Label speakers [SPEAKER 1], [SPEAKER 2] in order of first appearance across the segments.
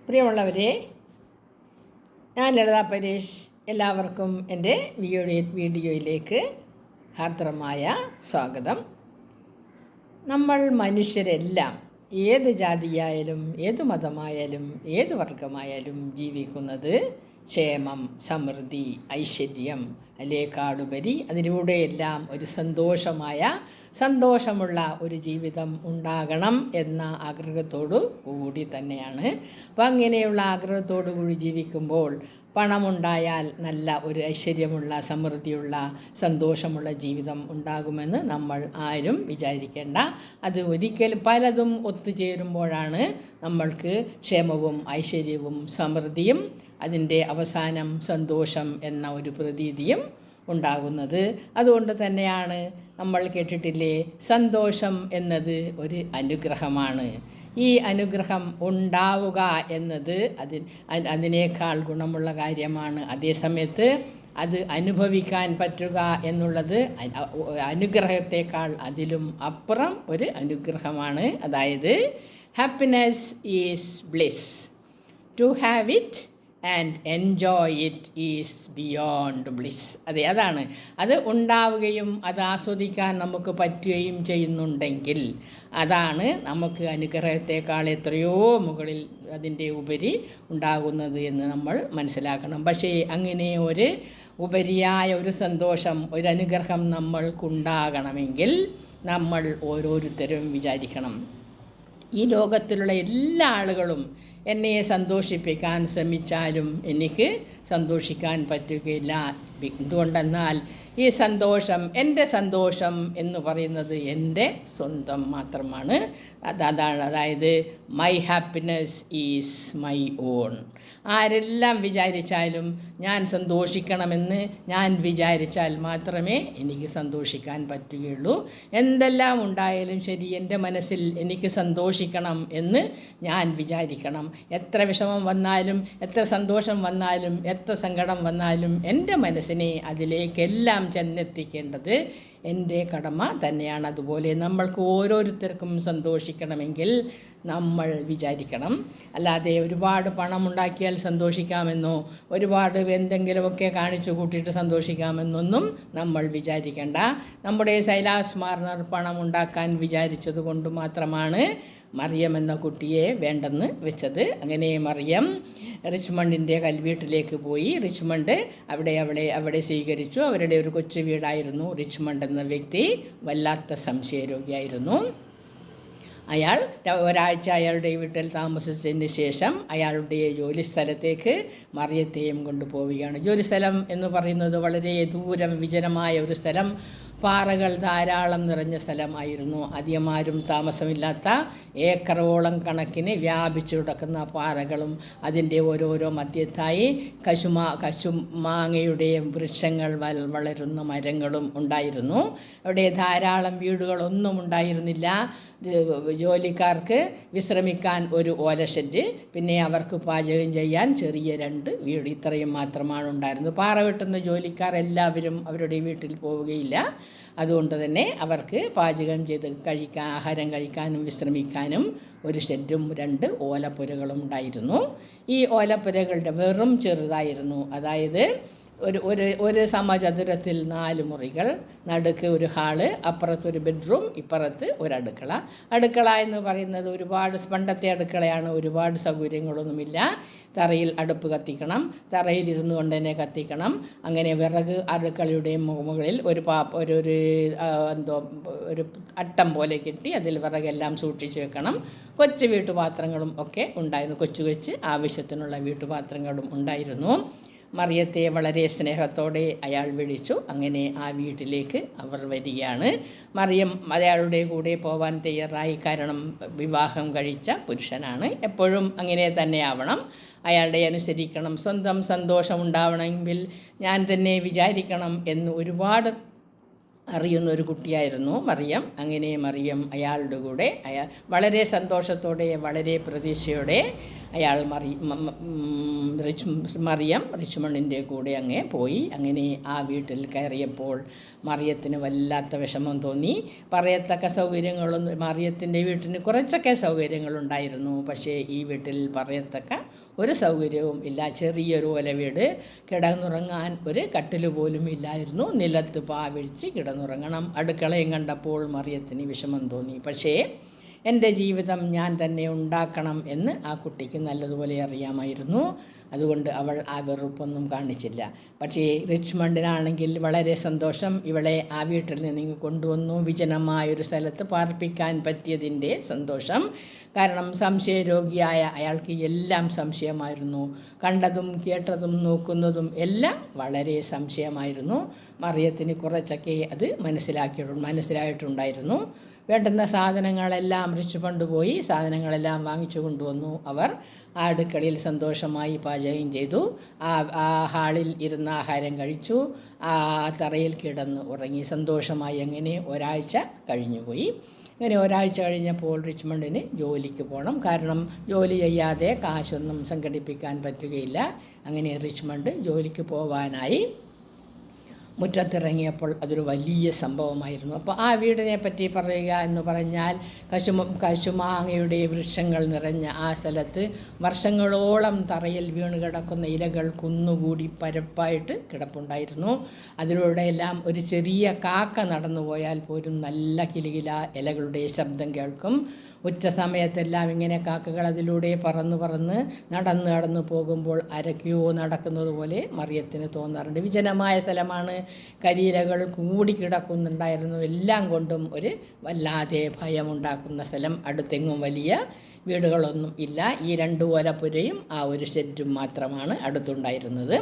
[SPEAKER 1] പ്രിയമുള്ളവരെ, ഞാൻ ലളിത പരേഷ്. എല്ലാവർക്കും എൻ്റെ വീഡിയോയിലേക്ക് ഹാർദവമായ സ്വാഗതം. നമ്മൾ മനുഷ്യരെല്ലാം ഏത് ജാതിയായാലും ഏത് മതമായാലും ഏത് വർഗമായാലും ജീവിക്കുന്നത് ക്ഷേമം, സമൃദ്ധി, ഐശ്വര്യം അതിനേക്കാളുപരി അതിലൂടെയെല്ലാം ഒരു സന്തോഷമുള്ള ഒരു ജീവിതം ഉണ്ടാകണം എന്ന ആഗ്രഹത്തോടു കൂടി തന്നെയാണ്. അപ്പം അങ്ങനെയുള്ള ആഗ്രഹത്തോടു കൂടി ജീവിക്കുമ്പോൾ പണമുണ്ടായാൽ നല്ല ഒരു ഐശ്വര്യമുള്ള, സമൃദ്ധിയുള്ള, സന്തോഷമുള്ള ജീവിതം ഉണ്ടാകുമെന്ന് നമ്മൾ ആരും വിചാരിക്കേണ്ട. അത് ഒരിക്കലും പലതും ഒത്തുചേരുമ്പോഴാണ് നമ്മൾക്ക് ക്ഷേമവും ഐശ്വര്യവും സമൃദ്ധിയും അതിൻ്റെ അവസാനം സന്തോഷം എന്ന ഒരു പ്രതീതിയും ഉണ്ടാകുന്നത്. അതുകൊണ്ട് തന്നെയാണ് നമ്മൾ കേട്ടിട്ടില്ലേ, സന്തോഷം എന്നത് ഒരു അനുഗ്രഹമാണ്. ഈ അനുഗ്രഹം ഉണ്ടാവുക എന്നത് അതിനേക്കാൾ ഗുണമുള്ള കാര്യമാണ്. അതേസമയത്ത് അത് അനുഭവിക്കാൻ പറ്റുക എന്നുള്ളത് അനുഗ്രഹത്തെക്കാൾ അതിലും അപ്പുറം ഒരു അനുഗ്രഹമാണ്. അതായത് happiness is bliss. To have it and enjoy it is beyond bliss. അതാണ് അത് ഉണ്ടാവുകയും അത് ആസ്വദിക്കാൻ നമുക്ക് പറ്റുകയും ചെയ്യുന്നുണ്ടെങ്കിൽ അതാണ് നമുക്ക് അനുഗ്രഹത്തെക്കാൾ എത്രയോ മുകളിൽ അതിൻ്റെ ഉപരി ഉണ്ടാകുന്നത് എന്ന് നമ്മൾ മനസ്സിലാക്കണം. പക്ഷേ അങ്ങനെ ഒരു ഉപരിയായ ഒരു സന്തോഷം, ഒരു അനുഗ്രഹം നമ്മൾക്കുണ്ടാകണമെങ്കിൽ നമ്മൾ ഓരോരുത്തരും വിചാരിക്കണം, ഈ ലോകത്തിലുള്ള എല്ലാ ആളുകളും എന്നെ സന്തോഷിപ്പിക്കാൻ ശ്രമിച്ചാലും എനിക്ക് സന്തോഷിക്കാൻ പറ്റുകയില്ല. എന്തുകൊണ്ടെന്നാൽ ഈ സന്തോഷം, എൻ്റെ സന്തോഷം എന്ന് പറയുന്നത് എൻ്റെ സ്വന്തം മാത്രമാണ്. അതായത് my happiness is my own. ആരെല്ലാം വിചാരിച്ചാലും ഞാൻ സന്തോഷിക്കണമെന്ന് ഞാൻ വിചാരിച്ചാൽ മാത്രമേ എനിക്ക് സന്തോഷിക്കാൻ പറ്റുകയുള്ളൂ. എന്തെല്ലാം ഉണ്ടായാലും ശരി, എൻ്റെ മനസ്സിൽ എനിക്ക് സന്തോഷിക്കണം എന്ന് ഞാൻ വിചാരിക്കണം. എത്ര വിഷമം വന്നാലും, എത്ര സന്തോഷം വന്നാലും, എത്ര സങ്കടം വന്നാലും എൻ്റെ മനസ്സിനെ അതിലേക്കെല്ലാം ചെന്നെത്തിക്കേണ്ടത് എൻ്റെ കടമ തന്നെയാണ്. അതുപോലെ നമ്മൾക്ക് ഓരോരുത്തർക്കും സന്തോഷിക്കണമെങ്കിൽ നമ്മൾ വിചാരിക്കണം. അല്ലാതെ ഒരുപാട് പണമുണ്ടാക്കിയാൽ സന്തോഷിക്കാമെന്നോ ഒരുപാട് എന്തെങ്കിലുമൊക്കെ കാണിച്ചു കൂട്ടിയിട്ട് സന്തോഷിക്കാമെന്നൊന്നും നമ്മൾ വിചാരിക്കേണ്ട. നമ്മുടെ സൈലാസ് മാർണർ പണമുണ്ടാക്കാൻ വിചാരിച്ചത് കൊണ്ട് മാത്രമാണ് മറിയം എന്ന കുട്ടിയെ വേണ്ടെന്ന് വെച്ചത്. അങ്ങനെ മറിയം റിച്ച്മണ്ടിൻ്റെ കൽവീട്ടിലേക്ക് പോയി. റിച്ച്മണ്ട് അവിടെ സ്വീകരിച്ചു. അവരുടെ ഒരു കൊച്ചു വീടായിരുന്നു. റിച്ച്മണ്ട് എന്ന വ്യക്തി വല്ലാത്ത സംശയരോഗിയായിരുന്നു. അയാൾ ഒരാഴ്ച അയാളുടെ വീട്ടിൽ താമസിച്ചതിന് ശേഷം അയാളുടെ ജോലിസ്ഥലത്തേക്ക് മറിയത്തെയും കൊണ്ടുപോവുകയാണ്. ജോലിസ്ഥലം എന്ന് പറയുന്നത് വളരെ ദൂരം വിജനമായ ഒരു സ്ഥലം, പാറകൾ ധാരാളം നിറഞ്ഞ സ്ഥലമായിരുന്നു. അധികമാരും താമസമില്ലാത്ത ഏക്കറോളം കണക്കിന് വ്യാപിച്ചു കിടക്കുന്ന പാറകളും അതിൻ്റെ ഓരോരോ മധ്യത്തായി കശുമാങ്ങയുടെ വൃക്ഷങ്ങൾ വളരുന്ന മരങ്ങളും ഉണ്ടായിരുന്നു. അവിടെ ധാരാളം വീടുകളൊന്നും ഉണ്ടായിരുന്നില്ല. ജോലിക്കാർക്ക് വിശ്രമിക്കാൻ ഒരു ഓലഷെഡ്, പിന്നെ അവർക്ക് പാചകം ചെയ്യാൻ ചെറിയ 2 വീട്, ഇത്രയും മാത്രമാണ് ഉണ്ടായിരുന്നത്. പാറ വെട്ടുന്ന ജോലിക്കാർ എല്ലാവരും അവരുടെ വീട്ടിൽ പോവുകയില്ല. അതുകൊണ്ട് തന്നെ അവർക്ക് പാചകം ചെയ്ത് ആഹാരം കഴിക്കാനും വിശ്രമിക്കാനും ഒരു ഷെഡും 2 ഓലപ്പുരകളും ഉണ്ടായിരുന്നു. ഈ ഓലപ്പുരകളുടെ വെറും ചെറുതായിരുന്നു. അതായത് ഒരു സമചതുരത്തിൽ 4 മുറികൾ, നടുക്ക് ഒരു ഹാള്, അപ്പുറത്തൊരു ബെഡ്റൂം, ഇപ്പുറത്ത് ഒരു അടുക്കള എന്ന് പറയുന്നത് പണ്ടത്തെ അടുക്കളയാണ്. ഒരുപാട് സൗകര്യങ്ങളൊന്നുമില്ല. തറയിൽ അടുപ്പ് കത്തിക്കണം, തറയിലിരുന്നു കൊണ്ട് തന്നെ കത്തിക്കണം. അങ്ങനെ വിറക് അടുക്കളയുടെ മുകളിൽ ഒരു അട്ടം പോലെ കെട്ടി അതിൽ വിറകെല്ലാം സൂക്ഷിച്ച് വെക്കണം. കൊച്ചു വീട്ടുപാത്രങ്ങളും ഒക്കെ ഉണ്ടായിരുന്നു. കൊച്ചു ആവശ്യത്തിനുള്ള വീട്ടുപാത്രങ്ങളും ഉണ്ടായിരുന്നു. മറിയത്തെ വളരെ സ്നേഹത്തോടെ അയാൾ വിളിച്ചു. അങ്ങനെ ആ വീട്ടിലേക്ക് അവർ വരികയാണ്. മറിയം അയാളുടെ കൂടെ പോവാൻ തയ്യാറായി. കാരണം വിവാഹം കഴിച്ച പുരുഷനാണ്. എപ്പോഴും അങ്ങനെ തന്നെ ആവണം, അയാളുടെ അനുസരിക്കണം. സ്വന്തം സന്തോഷം ഉണ്ടാവണമെങ്കിൽ ഞാൻ തന്നെ വിചാരിക്കണം എന്ന് ഒരുപാട് അറിയുന്ന ഒരു കുട്ടിയായിരുന്നു മറിയം. അങ്ങനെ മറിയം അയാളുടെ കൂടെ വളരെ സന്തോഷത്തോടെ വളരെ പ്രതീക്ഷയോടെ അയാൾ മറിയം റിച്ച്മണ്ടിൻ്റെ കൂടെ അങ്ങേ പോയി. അങ്ങനെ ആ വീട്ടിൽ കയറിയപ്പോൾ മറിയത്തിന് വല്ലാത്ത വിഷമം തോന്നി. പറയത്തക്ക സൗകര്യങ്ങളൊന്നും മറിയത്തിൻ്റെ വീട്ടിന് കുറച്ചൊക്കെ സൗകര്യങ്ങളുണ്ടായിരുന്നു. പക്ഷേ ഈ വീട്ടിൽ പറയത്തക്ക ഒരു സൗകര്യവും ഇല്ല. ചെറിയൊരു ഓല വീട്, കിടന്നുറങ്ങാൻ ഒരു കട്ടിൽ പോലും ഇല്ലായിരുന്നു. നിലത്ത് പാവിഴിച്ച് കിടന്നുറങ്ങണം. അടുക്കളയും കണ്ടപ്പോൾ മറിയത്തിന് വിഷമം തോന്നി. പക്ഷേ എൻ്റെ ജീവിതം ഞാൻ തന്നെ ഉണ്ടാക്കണം എന്ന് ആ കുട്ടിക്ക് നല്ലതുപോലെ അറിയാമായിരുന്നു. അതുകൊണ്ട് അവൾ ആ വെറുപ്പൊന്നും കാണിച്ചില്ല. പക്ഷേ റിച്ച്മണ്ടിനാണെങ്കിൽ വളരെ സന്തോഷം. ഇവളെ ആ വീട്ടിൽ നിന്ന് കൊണ്ടുവന്നു വിജനമായൊരു സ്ഥലത്ത് പാർപ്പിക്കാൻ പറ്റിയതിൻ്റെ സന്തോഷം. കാരണം സംശയരോഗിയായ അയാൾക്ക് എല്ലാം സംശയമായിരുന്നു. കണ്ടതും കേട്ടതും നോക്കുന്നതും എല്ലാം വളരെ സംശയമായിരുന്നു. മറിയത്തിന് കുറച്ചൊക്കെ അത് മനസ്സിലായിട്ടുണ്ടായിരുന്നു. വേണ്ടുന്ന സാധനങ്ങളെല്ലാം റിച്ച്മണ്ട് പോയി സാധനങ്ങളെല്ലാം വാങ്ങിച്ചു കൊണ്ടുവന്നു. അവർ ആ അടുക്കളയിൽ സന്തോഷമായി പാചകം ചെയ്തു. ആ ഹാളിൽ ഇരുന്ന് ആഹാരം കഴിച്ചു. ആ തറയിൽ കിടന്ന് ഉറങ്ങി സന്തോഷമായി. അങ്ങനെ ഒരാഴ്ച കഴിഞ്ഞുപോയി. അങ്ങനെ ഒരാഴ്ച കഴിഞ്ഞപ്പോൾ റിച്ച്മണ്ടിന് ജോലിക്ക് പോകണം. കാരണം ജോലി ചെയ്യാതെ കാശൊന്നും സംഘടിപ്പിക്കാൻ പറ്റുകയില്ല. അങ്ങനെ റിച്ച്മണ്ട് ജോലിക്ക് പോവാനായി മുറ്റത്തിറങ്ങിയപ്പോൾ അതൊരു വലിയ സംഭവമായിരുന്നു. അപ്പോൾ ആ വീടിനെ പറ്റി പറയുക എന്ന് പറഞ്ഞാൽ കശുമാങ്ങയുടെ വൃക്ഷങ്ങൾ നിറഞ്ഞ ആ സ്ഥലത്ത് വർഷങ്ങളോളം തറയിൽ വീണ് കിടക്കുന്ന ഇലകൾ കുന്നുകൂടി പരപ്പായിട്ട് കിടപ്പുണ്ടായിരുന്നു. അതിലൂടെയെല്ലാം ഒരു ചെറിയ കാക്ക നടന്നു പോയാൽ പോലും നല്ല കിലുകില ഇലകളുടെ ശബ്ദം കേൾക്കും. ഉച്ച സമയത്തെല്ലാം ഇങ്ങനെ കാക്കകൾ അതിലൂടെ പറന്ന് നടന്നു പോകുമ്പോൾ അരയ്ക്കോ നടക്കുന്നത് പോലെ മറിയത്തിന് തോന്നാറുണ്ട്. വിജനമായ സ്ഥലമാണ്. കരിയിലകൾ കൂടിക്കിടക്കുന്നുണ്ടായിരുന്നു. എല്ലാം കൊണ്ടും ഒരു വല്ലാതെ ഭയമുണ്ടാക്കുന്ന സ്ഥലം. അടുത്തെങ്ങും വലിയ വീടുകളൊന്നും ഇല്ല. ഈ 2 ഓലപ്പുരയും ആ ഒരു ഷെഡും മാത്രമാണ് അടുത്തുണ്ടായിരുന്നത്.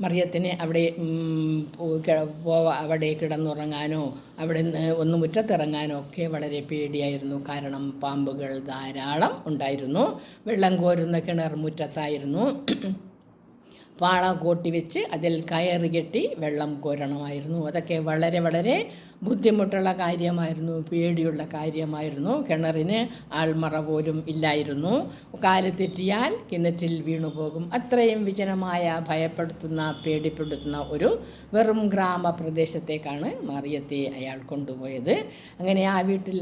[SPEAKER 1] മറിയത്തിന് അവിടെ കിടന്നുറങ്ങാനോ അവിടെ നിന്ന് ഒന്ന് മുറ്റത്തിറങ്ങാനോ ഒക്കെ വളരെ പേടിയായിരുന്നു. കാരണം പാമ്പുകൾ ധാരാളം ഉണ്ടായിരുന്നു. വെള്ളം കോരുന്ന കിണർ മുറ്റത്തായിരുന്നു. പാള കൂട്ടി വെച്ച് അതിൽ കയറ് കെട്ടി വെള്ളം കോരണമായിരുന്നു. അതൊക്കെ വളരെ വളരെ ബുദ്ധിമുട്ടുള്ള കാര്യമായിരുന്നു. പേടിയുള്ള കാര്യമായിരുന്നു. കിണറിന് ആൾമറ പോലും ഇല്ലായിരുന്നു. കാല് തെറ്റിയാൽ കിണറ്റിൽ വീണുപോകും. അത്രയും വിജനമായ പേടിപ്പെടുത്തുന്ന ഒരു വെറും ഗ്രാമപ്രദേശത്തേക്കാണ് മറിയത്തെ അയാൾ കൊണ്ടുപോയത്. അങ്ങനെ ആ വീട്ടിൽ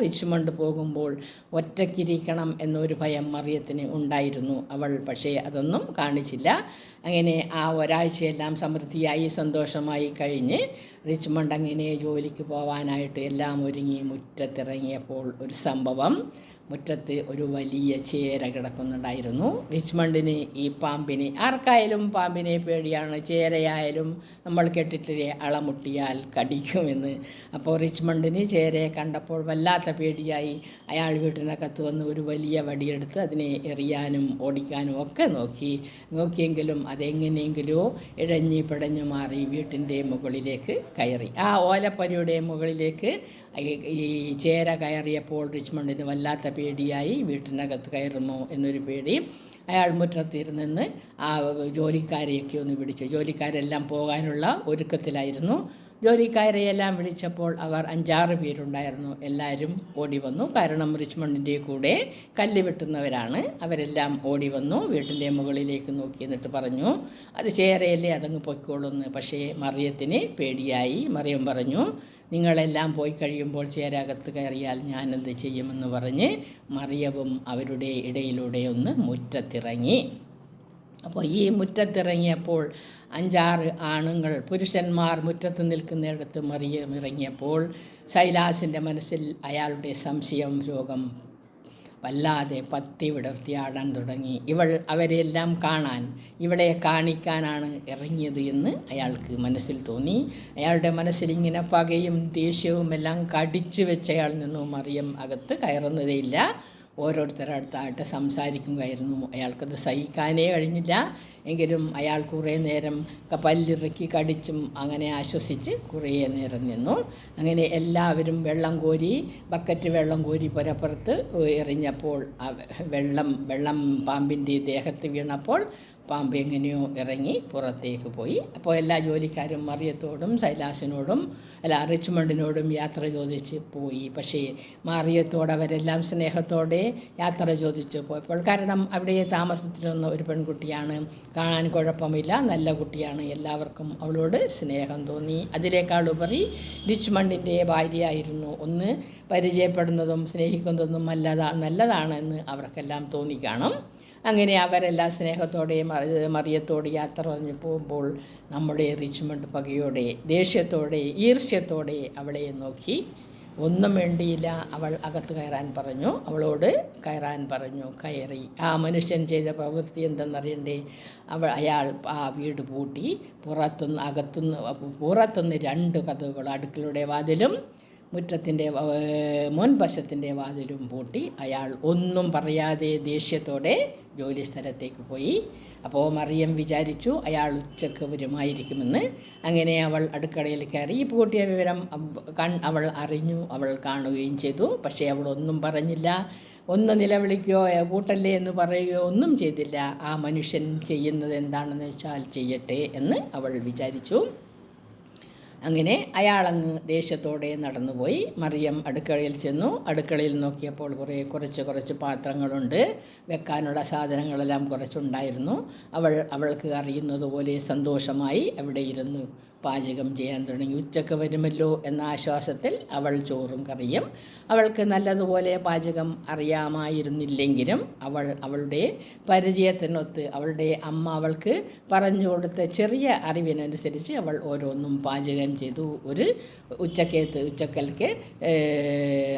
[SPEAKER 1] റിച്ച്മണ്ട് പോകുമ്പോൾ ഒറ്റയ്ക്കിരിക്കണം എന്നൊരു ഭയം മറിയത്തിന് ഉണ്ടായിരുന്നു. അവൾ പക്ഷേ അതൊന്നും കാണിച്ചില്ല. അങ്ങനെ ആ ഒരാഴ്ചയെല്ലാം സമൃദ്ധിയായി സന്തോഷമായി കഴിഞ്ഞ് റിച്ച്മണ്ട് അങ്ങനെ ജോലിക്ക് പോവാനായിട്ട് എല്ലാം ഒരുങ്ങി മുറ്റത്തിറങ്ങിയപ്പോൾ ഒരു സംഭവം. മുറ്റത്ത് ഒരു വലിയ ചേര കിടക്കുന്നുണ്ടായിരുന്നു. റിച്ച്മണ്ടിന് ഈ പാമ്പിനെ, ആർക്കായാലും പാമ്പിനെ പേടിയാണ്. ചേരയായാലും നമ്മൾ കേട്ടിട്ടില്ലേ അളമുട്ടിയാൽ കടിക്കുമെന്ന്. അപ്പോൾ റിച്ച്മണ്ടിന് ചേരയെ കണ്ടപ്പോൾ വല്ലാത്ത പേടിയായി. അയാൾ വീട്ടിനകത്ത് വന്ന് ഒരു വലിയ വടിയെടുത്ത് അതിനെ എറിയാനും ഓടിക്കാനും ഒക്കെ നോക്കിയെങ്കിലും അതെങ്ങനെയെങ്കിലോ ഇഴഞ്ഞു പിടഞ്ഞു മാറി വീട്ടിൻ്റെ മുകളിലേക്ക് കയറി. ആ ഓലപ്പരയുടെ മുകളിലേക്ക് ഈ ചേര കയറിയപ്പോൾ റിച്ച്മണ്ടിന് വല്ലാത്ത പേടിയായി. വീട്ടിനകത്ത് കയറുമോ എന്നൊരു പേടി. അയാൾ മുറ്റത്തിരുന്ന് ആ ജോലിക്കാരെയൊക്കെ ഒന്ന് വിളിച്ചു. ജോലിക്കാരെല്ലാം പോകാനുള്ള ഒരുക്കത്തിലായിരുന്നു. ജോലിക്കാരെയെല്ലാം വിളിച്ചപ്പോൾ അവർ 5-6 പേരുണ്ടായിരുന്നു. എല്ലാവരും ഓടി വന്നു. കാരണം റിച്ച്മണ്ടിൻ്റെ കൂടെ കല്ല് വെട്ടുന്നവരാണ്. അവരെല്ലാം ഓടി വന്നു. വീട്ടിൻ്റെ മുകളിലേക്ക് നോക്കി എന്നിട്ട് പറഞ്ഞു, അത് ചേരയല്ലേ, അതങ്ങ് പൊയ്ക്കോളുന്നു. പക്ഷേ മറിയത്തിന് പേടിയായി. മറിയം പറഞ്ഞു, നിങ്ങളെല്ലാം പോയി കഴിയുമ്പോൾ ചേരകത്ത് കയറിയാൽ ഞാനെന്ത് ചെയ്യുമെന്ന് പറഞ്ഞ് മറിയവും അവരുടെ ഇടയിലൂടെ ഒന്ന് മുറ്റത്തിറങ്ങി. അപ്പോൾ ഈ മുറ്റത്തിറങ്ങിയപ്പോൾ 5-6 ആണുങ്ങൾ, പുരുഷന്മാർ മുറ്റത്ത് നിൽക്കുന്നിടത്ത് മറിയം ഇറങ്ങിയപ്പോൾ സൈലാസിൻ്റെ മനസ്സിൽ അയാളുടെ സംശയം രോഗം വല്ലാതെ പത്തി വിടർത്തിയാടാൻ തുടങ്ങി. അവരെല്ലാം കാണാൻ, ഇവളെ കാണിക്കാനാണ് ഇറങ്ങിയത് എന്ന് അയാൾക്ക് മനസ്സിൽ തോന്നി. അയാളുടെ മനസ്സിൽ ഇങ്ങനെ പകയും ദേഷ്യവും എല്ലാം കടിച്ചു വെച്ചയാൾ നിന്നു. മറിയം അകത്ത് കയറുന്നതേയില്ല. ഓരോരുത്തരടുത്തായിട്ട് സംസാരിക്കുകയായിരുന്നു. അയാൾക്കത് സഹിക്കാനേ കഴിഞ്ഞില്ല. എങ്കിലും അയാൾ കുറേ നേരം പല്ലിറുക്കി കടിച്ചും അങ്ങനെ ആശ്വസിച്ച് കുറേ നേരം നിന്നു. അങ്ങനെ എല്ലാവരും ബക്കറ്റ് വെള്ളം കോരി പുരപ്പുറത്ത് എറിഞ്ഞപ്പോൾ വെള്ളം പാമ്പിൻ്റെ ദേഹത്ത് വീണപ്പോൾ പാമ്പ് എങ്ങനെയോ ഇറങ്ങി പുറത്തേക്ക് പോയി. അപ്പോൾ എല്ലാ ജോലിക്കാരും മറിയത്തോടും സൈലാസിനോടും റിച്ച്മണ്ടിനോടും യാത്ര ചോദിച്ച് പോയി. പക്ഷേ മറിയത്തോട് അവരെല്ലാം സ്നേഹത്തോടെ യാത്ര ചോദിച്ച് പോയപ്പോൾ, കാരണം അവിടെ താമസത്തിനൊന്ന ഒരു പെൺകുട്ടിയാണ്, കാണാൻ കുഴപ്പമില്ല, നല്ല കുട്ടിയാണ്, എല്ലാവർക്കും അവളോട് സ്നേഹം തോന്നി. അതിനേക്കാളുപരി റിച്ച്മണ്ടിൻ്റെ ഭാര്യയായിരുന്നു. ഒന്ന് പരിചയപ്പെടുന്നതും സ്നേഹിക്കുന്നതും നല്ലതാണെന്ന് അവർക്കെല്ലാം തോന്നിക്കാണും. അങ്ങനെ അവരെല്ലാം സ്നേഹത്തോടെ മറിയത്തോട് യാത്ര പറഞ്ഞു പോകുമ്പോൾ നമ്മുടെ റിച്ച്മണ്ട് പകയോടെ, ദേഷ്യത്തോടെ, ഈർഷ്യത്തോടെ അവളെ നോക്കി. ഒന്നും വേണ്ടിയില്ല, അവൾ അകത്ത് കയറാൻ പറഞ്ഞു. അവളോട് കയറാൻ പറഞ്ഞു. കയറി. ആ മനുഷ്യൻ ചെയ്ത പ്രവൃത്തി എന്തെന്നറിയണ്ടേ? അയാൾ ആ വീട് പൂട്ടി. പുറത്തുനിന്ന് 2 കതകുകൾ, അടുക്കളയുടെ വാതിലും മുറ്റത്തിൻ്റെ മുൻവശത്തിൻ്റെ വാതിലും പൂട്ടി. അയാൾ ഒന്നും പറയാതെ ദേഷ്യത്തോടെ ജോലി സ്ഥലത്തേക്ക് പോയി. അപ്പോൾ മറിയം വിചാരിച്ചു അയാൾ ഉച്ചക്ക് വരുമായിരിക്കുമെന്ന്. അങ്ങനെ അവൾ അടുക്കളയിൽ കയറി. പൂട്ടിയ വിവരം അവൾ അറിഞ്ഞു, അവൾ കാണുകയും ചെയ്തു. പക്ഷേ അവൾ ഒന്നും പറഞ്ഞില്ല. ഒന്ന് നിലവിളിക്കുകയോ പൂട്ടല്ലേ എന്ന് പറയുകയോ ഒന്നും ചെയ്തില്ല. ആ മനുഷ്യൻ ചെയ്യുന്നത് എന്താണെന്ന് വെച്ചാൽ ചെയ്യട്ടെ എന്ന് അവൾ വിചാരിച്ചു. അങ്ങനെ അയാളങ്ങ് ദേഷ്യത്തോടെ നടന്നുപോയി. മറിയം അടുക്കളയിൽ ചെന്നു. അടുക്കളയിൽ നോക്കിയപ്പോൾ കുറച്ച് പാത്രങ്ങളുണ്ട്. വെക്കാനുള്ള സാധനങ്ങളെല്ലാം കുറച്ചുണ്ടായിരുന്നു. അവൾക്ക് അറിയുന്നതുപോലെ സന്തോഷമായി അവിടെ ഇരുന്നു പാചകം ചെയ്യാൻ തുടങ്ങി. ഉച്ചക്ക് വരുമല്ലോ എന്ന ആശ്വാസത്തിൽ അവൾ ചോറും കറിയും. അവൾക്ക് നല്ലതുപോലെ പാചകം അറിയാമായിരുന്നില്ലെങ്കിലും അവളുടെ പരിചയത്തിനൊത്ത് അവളുടെ അമ്മ അവൾക്ക് പറഞ്ഞു കൊടുത്ത ചെറിയ അറിവിനനുസരിച്ച് അവൾ ഓരോന്നും പാചകം ചെയ്തു. ഒരു ഉച്ചക്കൽക്ക്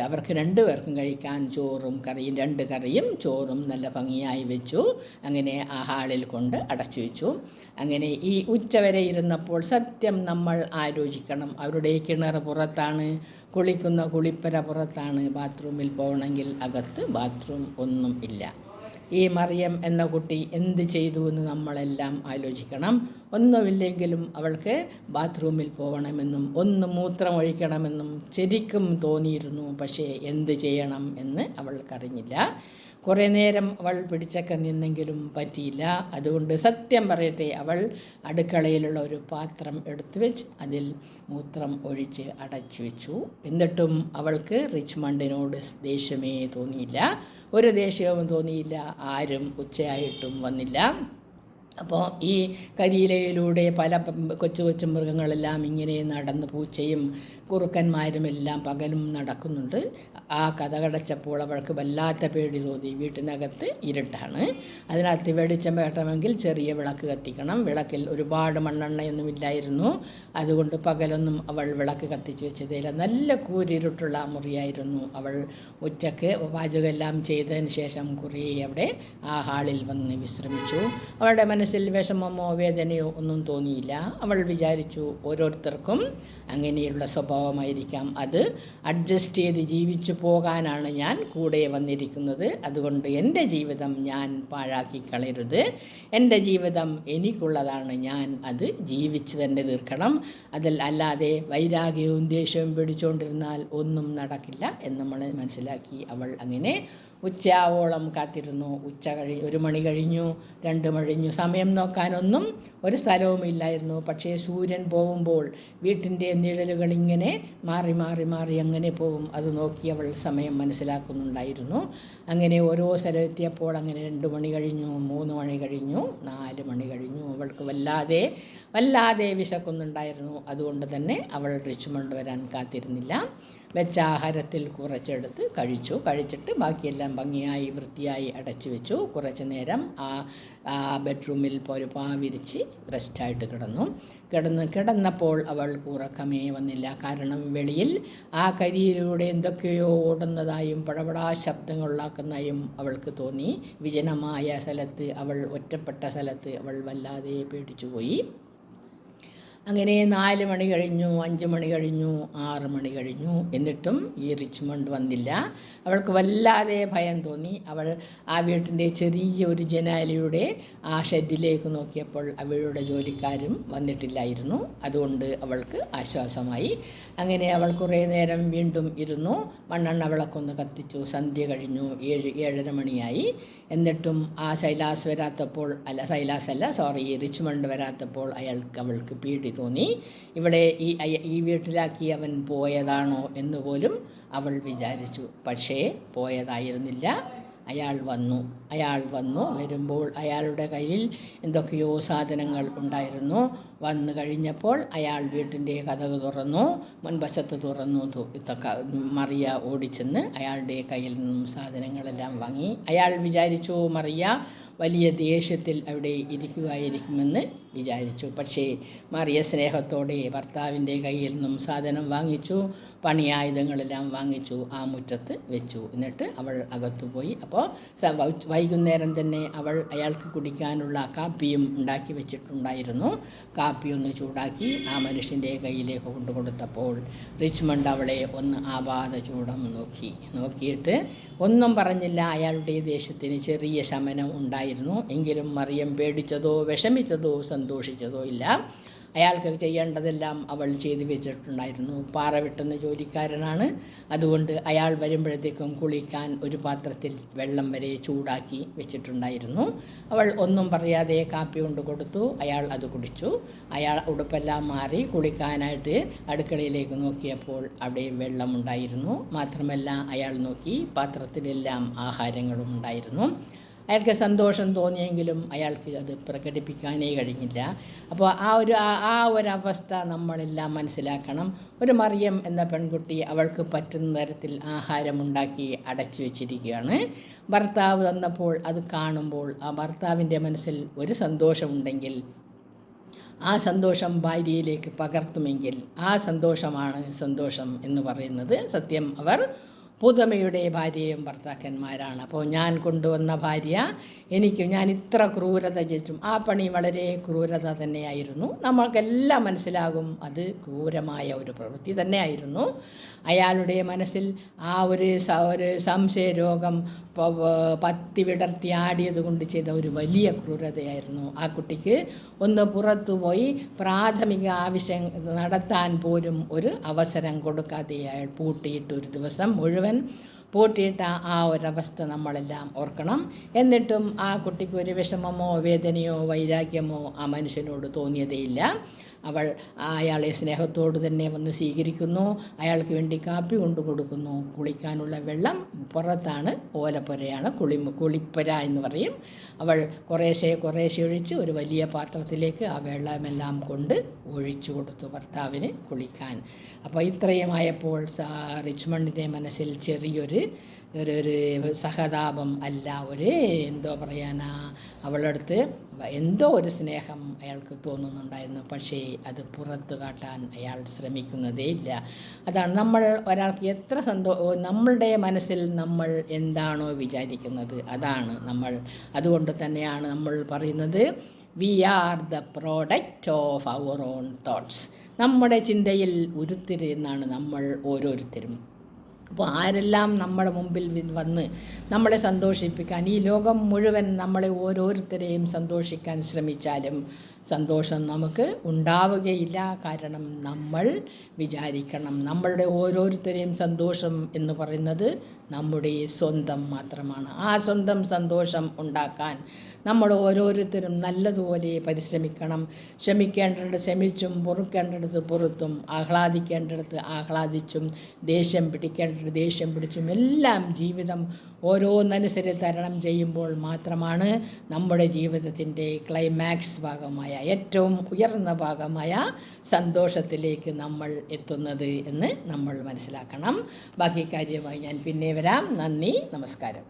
[SPEAKER 1] അവർക്ക് 2 പേർക്കും കഴിക്കാൻ ചോറും കറിയും, 2 കറിയും ചോറും നല്ല ഭംഗിയായി വെച്ചു. അങ്ങനെ ആ ഹാളിൽ കൊണ്ട് അടച്ചു വെച്ചു. അങ്ങനെ ഈ ഉച്ചവരെ ഇരുന്നപ്പോൾ സത്യം നമ്മൾ ആലോചിക്കണം. അവരുടെ കിണർ പുറത്താണ്, കുളിക്കുന്ന കുളിപ്പര പുറത്താണ്. ബാത്റൂമിൽ പോകണമെങ്കിൽ അകത്ത് ബാത്റൂം ഒന്നും ഇല്ല. ഈ മറിയം എന്ന കുട്ടി എന്ത് ചെയ്തു എന്ന് നമ്മളെല്ലാം ആലോചിക്കണം. ഒന്നുമില്ലെങ്കിലും അവൾക്ക് ബാത്റൂമിൽ പോകണമെന്നും ഒന്ന് മൂത്രമൊഴിക്കണമെന്നും ശരിക്കും തോന്നിയിരുന്നു. പക്ഷേ എന്ത് ചെയ്യണം എന്ന് അവൾക്കറിഞ്ഞില്ല. കുറേ നേരം അവൾ പിടിച്ചൊക്കെ നിന്നെങ്കിലും പറ്റിയില്ല. അതുകൊണ്ട് സത്യം പറയട്ടെ, അവൾ അടുക്കളയിലുള്ള ഒരു പാത്രം എടുത്തു വെച്ച് അതിൽ മൂത്രം ഒഴിച്ച് അടച്ചു വെച്ചു. എന്നിട്ടും അവൾക്ക് റിച്ച്മണ്ടിനോട് ദേഷ്യമേ തോന്നിയില്ല, ഒരു ദേഷ്യവും തോന്നിയില്ല. ആരും ഉച്ചയായിട്ടും വന്നില്ല. അപ്പോൾ ഈ കരിയിലയിലൂടെ പല കൊച്ചു മൃഗങ്ങളെല്ലാം ഇങ്ങനെ നടന്ന്, പൂച്ചയും കുറുക്കന്മാരുമെല്ലാം പകലും നടക്കുന്നുണ്ട്. ആ കതകടച്ചപ്പോൾ അവൾക്ക് വല്ലാത്ത പേടി തോന്നി. വീട്ടിനകത്ത് ഇരുട്ടാണ്. അതിനകത്ത് വെളിച്ചം വേണമെങ്കിൽ ചെറിയ വിളക്ക് കത്തിക്കണം. വിളക്കിൽ ഒരുപാട് മണ്ണെണ്ണയൊന്നുമില്ലായിരുന്നു. അതുകൊണ്ട് പകലൊന്നും അവൾ വിളക്ക് കത്തിച്ച് വെച്ചതില്ല. നല്ല കൂരിരുട്ടുള്ള മുറിയായിരുന്നു. അവൾ ഉച്ചക്ക് പാചകമെല്ലാം ചെയ്തതിന് ശേഷം കുറേ അവിടെ ആ ഹാളിൽ വന്ന് വിശ്രമിച്ചു. അവളുടെ മനസ്സിൽ വിഷമമോ വേദനയോ ഒന്നും തോന്നിയില്ല. അവൾ വിചാരിച്ചു ഓരോരുത്തർക്കും അങ്ങനെയുള്ള സ്വഭാവമായിരിക്കാം. അത് അഡ്ജസ്റ്റ് ചെയ്ത് ജീവിച്ചു പോകാനാണ് ഞാൻ കൂടെ വന്നിരിക്കുന്നത്. അതുകൊണ്ട് എൻ്റെ ജീവിതം ഞാൻ പാഴാക്കി കളയരുത്. എൻ്റെ ജീവിതം എനിക്കുള്ളതാണ്. ഞാൻ അത് ജീവിച്ച് തന്നെ തീർക്കണം. അല്ലാതെ വൈരാഗ്യവും ദേഷ്യവും പിടിച്ചുകൊണ്ടിരുന്നാൽ ഒന്നും നടക്കില്ല എന്ന് നമ്മൾ മനസ്സിലാക്കി. അവൾ അങ്ങനെ ഉച്ചയാവോളം കാത്തിരുന്നു. 1 മണി കഴിഞ്ഞു, 2 മണി കഴിഞ്ഞു. സമയം നോക്കാനൊന്നും ഒരു സ്ഥലവുമില്ലായിരുന്നു. പക്ഷേ സൂര്യൻ പോകുമ്പോൾ വീട്ടിൻ്റെ നിഴലുകൾ ഇങ്ങനെ മാറി മാറി മാറി അങ്ങനെ പോകും. അത് നോക്കി അവൾ സമയം മനസ്സിലാക്കുന്നുണ്ടായിരുന്നു. അങ്ങനെ ഓരോ സ്ഥലത്തെത്തിയപ്പോൾ അങ്ങനെ 2 മണി കഴിഞ്ഞു, 3 മണി കഴിഞ്ഞു, 4 മണി കഴിഞ്ഞു. അവൾക്ക് വല്ലാതെ വിശക്കുന്നുണ്ടായിരുന്നു. അതുകൊണ്ട് തന്നെ അവൾ റിച്ച്മണ്ട് വരാൻ കാത്തിരുന്നില്ല. വെച്ച ആഹാരത്തിൽ കുറച്ചെടുത്ത് കഴിച്ചിട്ട് ബാക്കിയെല്ലാം ഭംഗിയായി വൃത്തിയായി അടച്ചു വെച്ചു. കുറച്ച് നേരം ആ ബെഡ്റൂമിൽ ഒരു വിരിച്ച് റെസ്റ്റായിട്ട് കിടന്നപ്പോൾ അവൾക്ക് ഉറക്കമേ വന്നില്ല. കാരണം വെളിയിൽ ആ കരിയിലൂടെ എന്തൊക്കെയോ ഓടുന്നതായും പടപടാ ശബ്ദങ്ങളുണ്ടാക്കുന്നതായും അവൾക്ക് തോന്നി. വിജനമായ സ്ഥലത്ത്, ഒറ്റപ്പെട്ട സ്ഥലത്ത് അവൾ വല്ലാതെ പേടിച്ചുപോയി. അങ്ങനെ 4 മണി കഴിഞ്ഞു, 5 മണി കഴിഞ്ഞു, 6 മണി കഴിഞ്ഞു. എന്നിട്ടും ഈ റിച്ച്മണ്ട് വന്നില്ല. അവൾക്ക് വല്ലാതെ ഭയം തോന്നി. അവൾ ആ വീട്ടിൻ്റെ ചെറിയ ഒരു ജനാലയുടെ ആ ഷെഡിലേക്ക് നോക്കിയപ്പോൾ അവളുടെ ജോലിക്കാരും വന്നിട്ടില്ലായിരുന്നു. അതുകൊണ്ട് അവൾക്ക് ആശ്വാസമായി. അങ്ങനെ അവൾ കുറേ നേരം വീണ്ടും ഇരുന്നു. മണ്ണെണ്ണ വിളക്കൊന്ന് കത്തിച്ചു. സന്ധ്യ കഴിഞ്ഞു. 7-7:30 മണിയായി. എന്നിട്ടും ആ ശൈലാസ് വരാത്തപ്പോൾ റിച്ച്മണ്ട് വരാത്തപ്പോൾ അവൾക്ക് പേടി തോന്നി. ഇവിടെ ഈ വീട്ടിലാക്കി അവൻ പോയതാണോ എന്ന് പോലും അവൾ വിചാരിച്ചു. പക്ഷേ പോയതായിരുന്നില്ല. അയാൾ വന്നു. വരുമ്പോൾ അയാളുടെ കയ്യിൽ എന്തൊക്കെയോ സാധനങ്ങൾ ഉണ്ടായിരുന്നു. വന്നു കഴിഞ്ഞപ്പോൾ അയാൾ വീട്ടിൻ്റെ കതക് തുറന്നു, മുൻവശത്ത് തുറന്നു. മറിയ ഓടിച്ചെന്ന് അയാളുടെ കയ്യിൽ നിന്നും സാധനങ്ങളെല്ലാം വാങ്ങി. അയാൾ വിചാരിച്ചു മറിയ വലിയ ദേഷ്യത്തിൽ അവിടെ ഇരിക്കുമായിരിക്കുമെന്ന് വിചാരിച്ചു. പക്ഷേ മറിയ സ്നേഹത്തോടെ ഭർത്താവിൻ്റെ കയ്യിൽ നിന്നും സാധനം വാങ്ങിച്ചു, പണിയായുധങ്ങളെല്ലാം വാങ്ങിച്ചു, ആ മുറ്റത്ത് വെച്ചു. എന്നിട്ട് അവൾ അകത്തുപോയി. അപ്പോൾ വൈകുന്നേരം തന്നെ അവൾ അയാൾക്ക് കുടിക്കാനുള്ള കാപ്പിയും ഉണ്ടാക്കി വെച്ചിട്ടുണ്ടായിരുന്നു. കാപ്പി ഒന്ന് ചൂടാക്കി ആ മനുഷ്യൻ്റെ കയ്യിലേക്ക് കൊണ്ടുകൊടുത്തപ്പോൾ റിച്ച്മണ്ട് അവളെ ഒന്ന് ആപാദചൂടം നോക്കിയിട്ട് ഒന്നും പറഞ്ഞില്ല. അയാളുടെ ദേഷ്യത്തിന് ചെറിയ ശമനം ഉണ്ടായിരുന്നു. എങ്കിലും മറിയം പേടിച്ചതോ വിഷമിച്ചതോ സന്തോഷിച്ചതോ ഇല്ല. അയാൾക്ക് ചെയ്യേണ്ടതെല്ലാം അവൾ ചെയ്തു വെച്ചിട്ടുണ്ടായിരുന്നു. പാറ വെട്ടുന്ന ജോലിക്കാരനാണ്. അതുകൊണ്ട് അയാൾ വരുമ്പോഴത്തേക്കും കുളിക്കാൻ ഒരു പാത്രത്തിൽ വെള്ളം വരെ ചൂടാക്കി വെച്ചിട്ടുണ്ടായിരുന്നു. അവൾ ഒന്നും പറയാതെ കാപ്പി കൊണ്ട് കൊടുത്തു. അയാൾ അത് കുടിച്ചു. അയാൾ ഉടുപ്പെല്ലാം മാറി കുളിക്കാനായിട്ട് അടുക്കളയിലേക്ക് നോക്കിയപ്പോൾ അവിടെ വെള്ളമുണ്ടായിരുന്നു. മാത്രമല്ല അയാൾ നോക്കി, പാത്രത്തിലെല്ലാം ആഹാരങ്ങളും ഉണ്ടായിരുന്നു. അയാൾക്ക് സന്തോഷം തോന്നിയെങ്കിലും അയാൾക്ക് അത് പ്രകടിപ്പിക്കാനേ കഴിഞ്ഞില്ല. അപ്പോൾ ആ ഒരു അവസ്ഥ നമ്മളെല്ലാം മനസ്സിലാക്കണം. ഒരു മറിയം എന്ന പെൺകുട്ടി അവൾക്ക് പറ്റുന്ന തരത്തിൽ ആഹാരമുണ്ടാക്കി അടച്ചു വെച്ചിരിക്കുകയാണ്. ഭർത്താവ് തന്നപ്പോൾ അത് കാണുമ്പോൾ ആ ഭർത്താവിൻ്റെ മനസ്സിൽ ഒരു സന്തോഷമുണ്ടെങ്കിൽ ആ സന്തോഷം ഭാര്യയിലേക്ക് പകർത്തുമെങ്കിൽ ആ സന്തോഷമാണ് സന്തോഷം എന്ന് പറയുന്നത്. സത്യം അവർ പുതമയുടെ ഭാര്യയും ഭർത്താക്കന്മാരാണ്. അപ്പോൾ ഞാൻ കൊണ്ടുവന്ന ഭാര്യ ഞാൻ ഇത്ര ക്രൂരത ചെയ്തിട്ടും ആ പണി വളരെ ക്രൂരത തന്നെയായിരുന്നു. നമ്മൾക്കെല്ലാം മനസ്സിലാകും അത് ക്രൂരമായ ഒരു പ്രവൃത്തി തന്നെയായിരുന്നു. അയാളുടെ മനസ്സിൽ ആ ഒരു സംശയരോഗം പത്തി വിടർത്തി ആടിയത് കൊണ്ട് ചെയ്ത ഒരു വലിയ ക്രൂരതയായിരുന്നു. ആ കുട്ടിക്ക് ഒന്ന് പുറത്തുപോയി പ്രാഥമിക ആവശ്യം നടത്താൻ പോലും ഒരു അവസരം കൊടുക്കാതെ അയാൾ പൂട്ടിയിട്ട് ഒരു ദിവസം മുഴുവൻ പൂട്ടിയിട്ട ആ ഒരവസ്ഥ നമ്മളെല്ലാം ഓർക്കണം. എന്നിട്ടും ആ കുട്ടിക്ക് ഒരു വിഷമമോ വേദനയോ വൈരാഗ്യമോ ആ മനുഷ്യനോട് തോന്നിയതേയില്ല. അവൾ അയാളെ സ്നേഹത്തോട് തന്നെ വന്ന് സ്വീകരിക്കുന്നു. അയാൾക്ക് വേണ്ടി കാപ്പി കൊണ്ടു കൊടുക്കുന്നു. കുളിക്കാനുള്ള വെള്ളം പുറത്താണ്, ഓലപ്പുരയാണ്, കുളിപ്പുര എന്ന് പറയും. അവൾ കുറേശ്ശെ ഒഴിച്ച് ഒരു വലിയ പാത്രത്തിലേക്ക് ആ വെള്ളമെല്ലാം കൊണ്ട് ഒഴിച്ചു കൊടുത്തു ഭർത്താവിന് കുളിക്കാൻ. അപ്പോൾ ഇത്രയുമായപ്പോൾ റിച്ച്മണ്ടിൻ്റെ മനസ്സിൽ ചെറിയൊരു സഹതാപം അല്ല, എന്തോ പറയാനാ, അവളടുത്ത് എന്തോ ഒരു സ്നേഹം അയാൾക്ക് തോന്നുന്നുണ്ടായിരുന്നു. പക്ഷേ അത് പുറത്തു കാട്ടാൻ അയാൾ ശ്രമിക്കുന്നതേ ഇല്ല. അതാണ് ഒരാൾക്ക് എത്ര നമ്മളുടെ മനസ്സിൽ നമ്മൾ എന്താണോ വിചാരിക്കുന്നത് അതാണ് അതുകൊണ്ട് തന്നെയാണ് നമ്മൾ പറയുന്നത് we are the product of our own thoughts. നമ്മുടെ ചിന്തയിൽ ഉരുത്തിരിയുന്നതാണ് നമ്മൾ ഓരോരുത്തരും. അപ്പോൾ ആരെല്ലാം നമ്മുടെ മുമ്പിൽ വന്ന് നമ്മളെ സന്തോഷിപ്പിക്കാൻ, ഈ ലോകം മുഴുവൻ നമ്മളെ ഓരോരുത്തരെയും സന്തോഷിക്കാൻ ശ്രമിച്ചാലും സന്തോഷം നമുക്ക് ഉണ്ടാവുകയില്ല. കാരണം നമ്മൾ വിചാരിക്കണം, നമ്മളുടെ ഓരോരുത്തരെയും സന്തോഷം എന്ന് പറയുന്നത് നമ്മുടെ സ്വന്തം മാത്രമാണ്. ആ സ്വന്തം സന്തോഷം ഉണ്ടാക്കാൻ നമ്മൾ ഓരോരുത്തരും നല്ലതുപോലെ പരിശ്രമിക്കണം. ക്ഷമിക്കേണ്ടിടത്ത് ക്ഷമിച്ചും പൊറുക്കേണ്ടിടത്ത് പൊറുത്തും ആഹ്ലാദിക്കേണ്ടിടത്ത് ആഹ്ലാദിച്ചും ദേഷ്യം പിടിക്കേണ്ടിടത്ത് ദേഷ്യം പിടിച്ചും എല്ലാം ജീവിതം ഓരോന്നനുസരിച്ച് തരണം ചെയ്യുമ്പോൾ മാത്രമാണ് നമ്മുടെ ജീവിതത്തിൻ്റെ ക്ലൈമാക്സ് ഭാഗമായ ഏറ്റവും ഉയർന്ന ഭാഗമായ സന്തോഷത്തിലേക്ക് നമ്മൾ എത്തുന്നത് എന്ന് നമ്മൾ മനസ്സിലാക്കണം. ബാക്കി കാര്യമായി ഞാൻ പിന്നെ വരാം. നന്ദി, നമസ്കാരം.